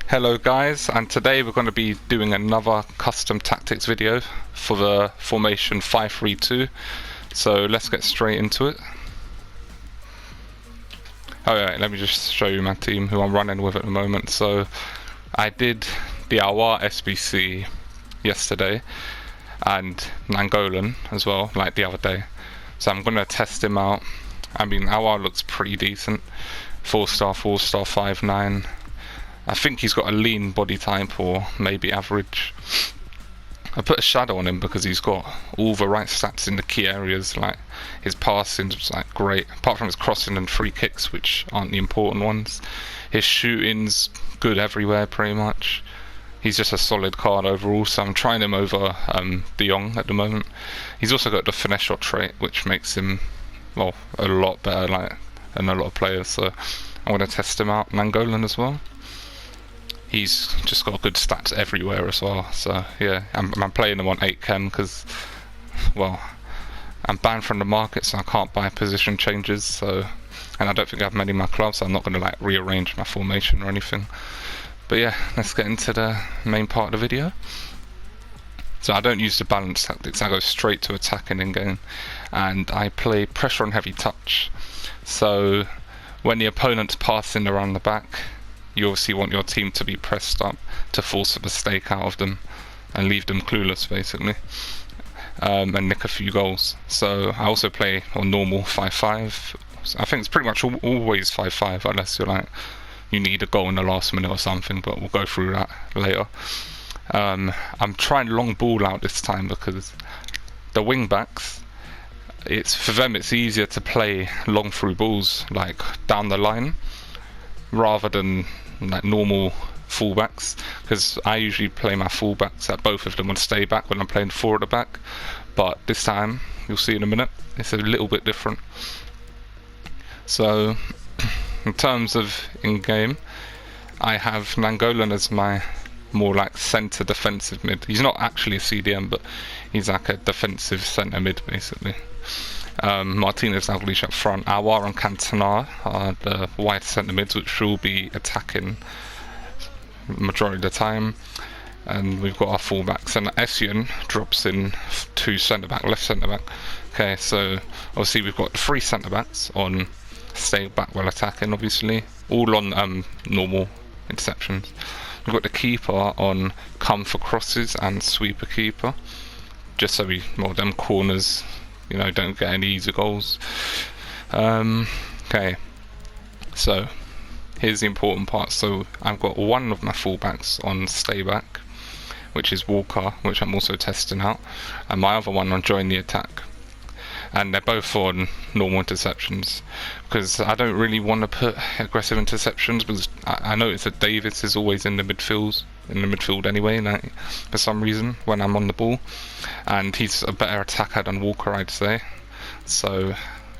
Hello guys, and today we're going to be doing another custom tactics video for the formation 5-3-2. So let's get straight into it. Alright, let me just show you my team who I'm running with at the moment. So I did the Awar SBC yesterday and Nangolan as well, like the other day. So I'm going to test him out. I mean, Awar looks pretty decent. 4-star, 4-star, 5-9. I think he's got a lean body type, or maybe average. I put a shadow on him because he's got all the right stats in the key areas, like his passing's like great, apart from his crossing and free kicks, which aren't the important ones. His shooting's good everywhere pretty much. He's just a solid card overall, so I'm trying him over De Jong at the moment. He's also got the finesse shot trait, which makes him, well, a lot better than a lot of players, so I'm going to test him out. Nangolan as well. He's just got good stats everywhere as well, so yeah, I'm playing him on 8 chem because, well, I'm banned from the market, so I can't buy position changes, so, and I don't think I have many in my club, so I'm not going to like rearrange my formation or anything. But yeah, let's get into the main part of the video. So I don't use the balance tactics, I go straight to attacking in game, and I play pressure on heavy touch. So when the opponent's passing around the back, you obviously want your team to be pressed up to force a mistake out of them and leave them clueless, basically, and nick a few goals. So I also play on normal 5-5. I think it's pretty much always 5-5, unless you're like, you need a goal in the last minute or something, but we'll go through that later. I'm trying long ball out this time because the wing backs, for them it's easier to play long through balls, like down the line, rather than like normal fullbacks, because I usually play my fullbacks at both of them on stay back when I'm playing 4 at the back, but this time, you'll see in a minute, it's a little bit different. So in terms of in-game, I have Nangolan as my more like centre defensive mid. He's not actually a CDM, but he's like a defensive centre mid basically. Martinez Dalglish up front. Awar and Cantona are the wide centre mids, which will be attacking majority of the time. And we've got our fullbacks, and Essien drops in 2 centre back, left centre back. Okay, so obviously we've got 3 centre backs on stay back while attacking, obviously, all on normal interceptions. We've got the keeper on come for crosses and sweeper keeper, just so them corners, you know, don't get any easy goals. Okay, so here's the important part. So I've got one of my fullbacks on stay back, which is Walker, which I'm also testing out, and my other one on join the attack. And they're both on normal interceptions, because I don't really want to put aggressive interceptions, because I notice that Davis is always in the midfield anyway, like, for some reason, when I'm on the ball, and he's a better attacker than Walker, I'd say. So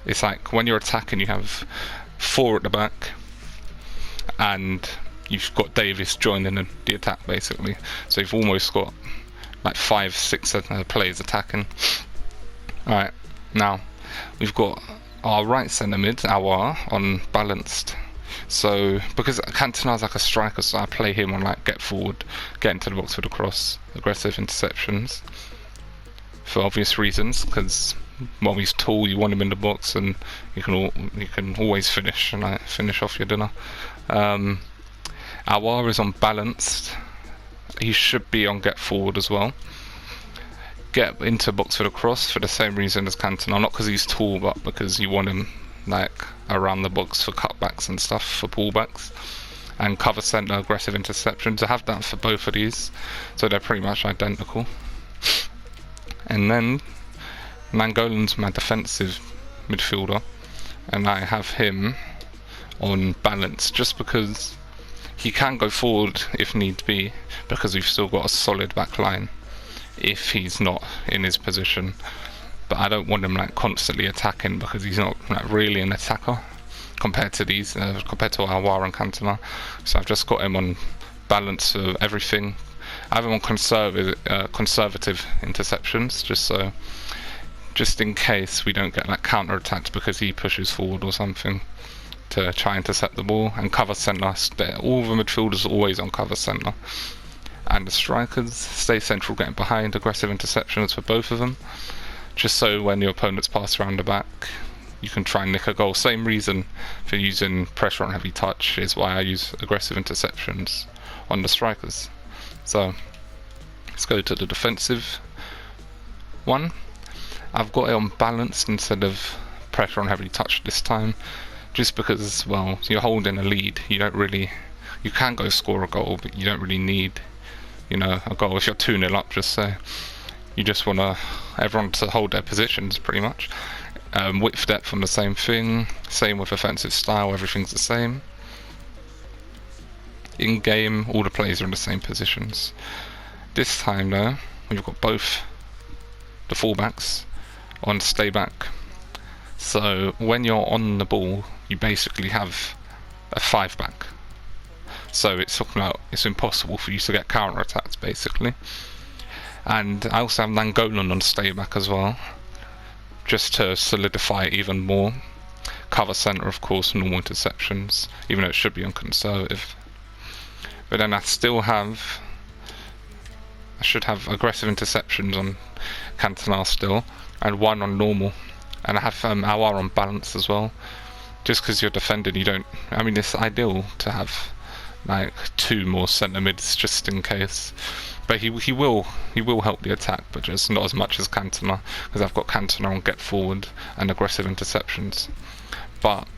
it's like when you're attacking, you have 4 at the back, and you've got Davis joining the attack basically, so you've almost got like 5-6 players attacking. Alright, now we've got our right centre mid, Awar, on balanced. So because Cantona's like a striker, so I play him on like get forward, get into the box with a cross, aggressive interceptions, for obvious reasons, because while he's tall, you want him in the box, and you can always finish and like finish off your dinner. Awar is on balanced. He should be on get forward as well. Get into box for the cross for the same reason as Cantona, not because he's tall, but because you want him like around the box for cutbacks and stuff, for pullbacks, and cover centre aggressive interceptions. I have that for both of these, so they're pretty much identical. And then Nangolan's my defensive midfielder, and I have him on balance just because he can go forward if need be, because we've still got a solid back line if he's not in his position. But I don't want him like constantly attacking, because he's not like really an attacker compared to these, compared to Awar and Cantona. So I've just got him on balance for everything. I have him on conservative interceptions, just in case we don't get like counter attacked because he pushes forward or something. to try and intercept the ball, and cover centre. All the midfielders are always on cover centre, and the strikers stay central, getting behind, aggressive interceptions for both of them, just so when your opponents pass around the back, you can try and nick a goal. Same reason for using pressure on heavy touch is why I use aggressive interceptions on the strikers. So let's go to the defensive one. I've got it on balanced instead of pressure on heavy touch this time, just because, well, you're holding a lead. You can go score a goal, but you don't really need, a goal. If you're 2-0 up, just say, you just want everyone to hold their positions pretty much. Width, depth on the same thing, same with offensive style, everything's the same. In game, all the players are in the same positions. This time though, we've got both the fullbacks on stay back. So when you're on the ball, you basically have a 5-back. So it's impossible for you to get counter attacks basically. And I also have Nangolan on stay back as well, just to solidify it even more. Cover centre, of course, normal interceptions, even though it should be on conservative. But then I should have aggressive interceptions on Cantona still, and 1 on normal. And I have Awar on balance as well, just because you're defending, it's ideal to have like 2 more centre mids just in case. But he will help the attack, but just not as much as Cantona, because I've got Cantona on get forward and aggressive interceptions. But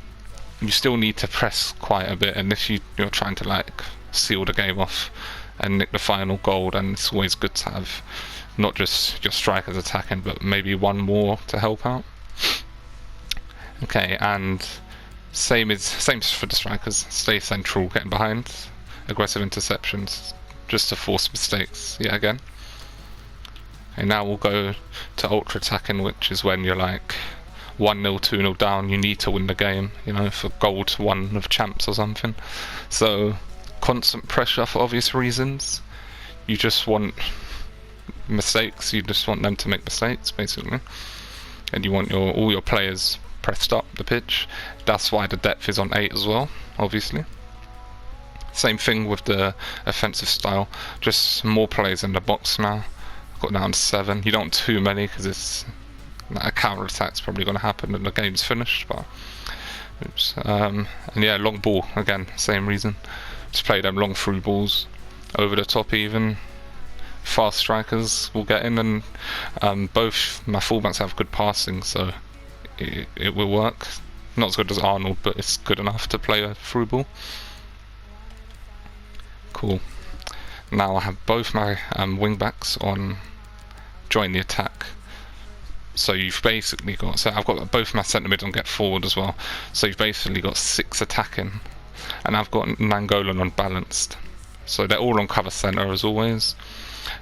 you still need to press quite a bit, and if you're trying to seal the game off and nick the final goal, then it's always good to have not just your strikers attacking, but maybe 1 more to help out. Okay, and same for the strikers. Stay central, getting behind, aggressive interceptions, just to force mistakes yet again. And now we'll go to ultra attacking, which is when you're 1-0, 2-0 down, you need to win the game, for gold 1 of champs or something. So constant pressure for obvious reasons. You just want mistakes, you just want them to make mistakes basically. And you want all your players pressed up the pitch. That's why the depth is on 8 as well, obviously. Same thing with the offensive style, just more players in the box now. I've got down to 7. You don't want too many because it's a counter attack's probably going to happen and the game's finished. But oops. And yeah, long ball again, same reason. Just play them long through balls, over the top even. Fast strikers will get in, and both my fullbacks have good passing, so it will work. Not as good as Arnold, but it's good enough to play a through ball. Cool. Now I have both my wing backs on join the attack. So you've basically got, I've got both my centre mid on get forward as well. So you've basically got 6 attacking, and I've got Nangolan on balanced. So they're all on cover centre as always.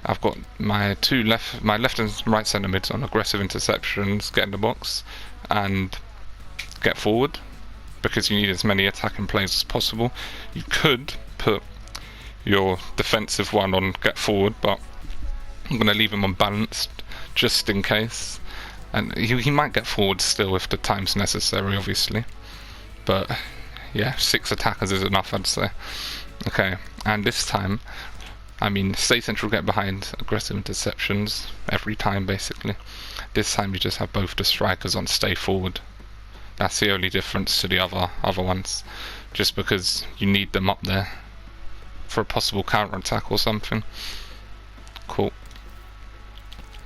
I've got my left and right centre mids on aggressive interceptions, get in the box, and get forward, because you need as many attacking plays as possible. You could put your defensive one on get forward, but I'm going to leave him on balanced just in case. And he might get forward still if the time's necessary, obviously. But yeah, 6 attackers is enough, I'd say. Okay, and this time, stay central, get behind, aggressive interceptions every time basically. This time you just have both the strikers on stay forward. That's the only difference to the other ones, just because you need them up there for a possible counter attack or something. Cool.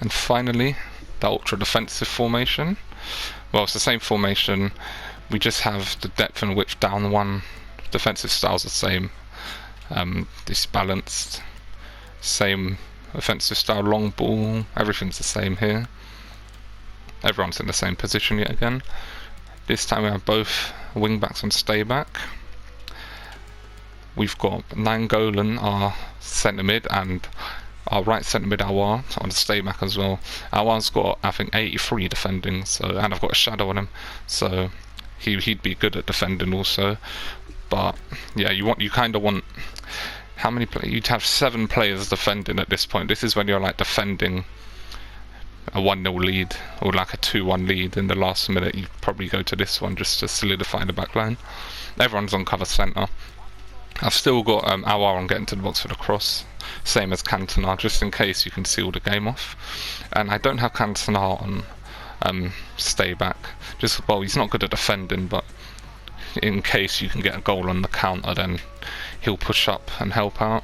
And finally, the ultra defensive formation. Well, it's the same formation, we just have the depth and width down 1. Defensive style's the same. This balanced, same offensive style, long ball, everything's the same here. Everyone's in the same position yet again. This time we have both wing backs on stay back. We've got Nangolan, our centre mid, and our right centre mid Awar on the stay back as well. Awar's got, I think, 83 defending, and I've got a shadow on him, so he'd be good at defending also. But yeah, you kind of want, how many players? You'd have 7 players defending at this point. This is when you're defending a 1-0 lead or like a 2-1 lead in the last minute, you probably go to this one just to solidify the back line. Everyone's on cover centre. I've still got Awar on getting to the box for the cross, same as Cantona, just in case you can seal the game off. And I don't have Cantona on stay back, just, well, he's not good at defending, but in case you can get a goal on the counter, then he'll push up and help out.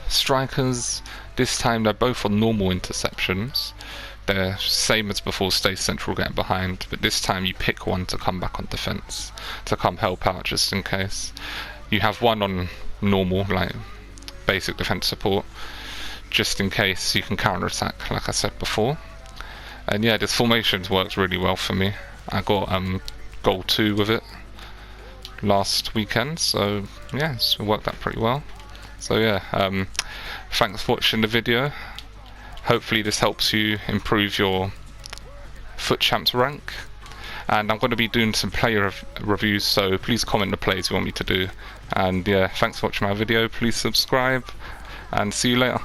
Strikers, this time they're both on normal interceptions. They're same as before, stay central, get behind, but this time you pick one to come back on defence, to come help out just in case. You have one on normal, like basic defence support, just in case you can counter attack, like I said before. And yeah, this formations works really well for me. I got goal 2 with it last weekend, so yeah, it's worked out pretty well. So yeah, thanks for watching the video. Hopefully this helps you improve your Foot Champs rank, and I'm going to be doing some player reviews, so please comment the plays you want me to do. And yeah, thanks for watching my video, please subscribe, and see you later.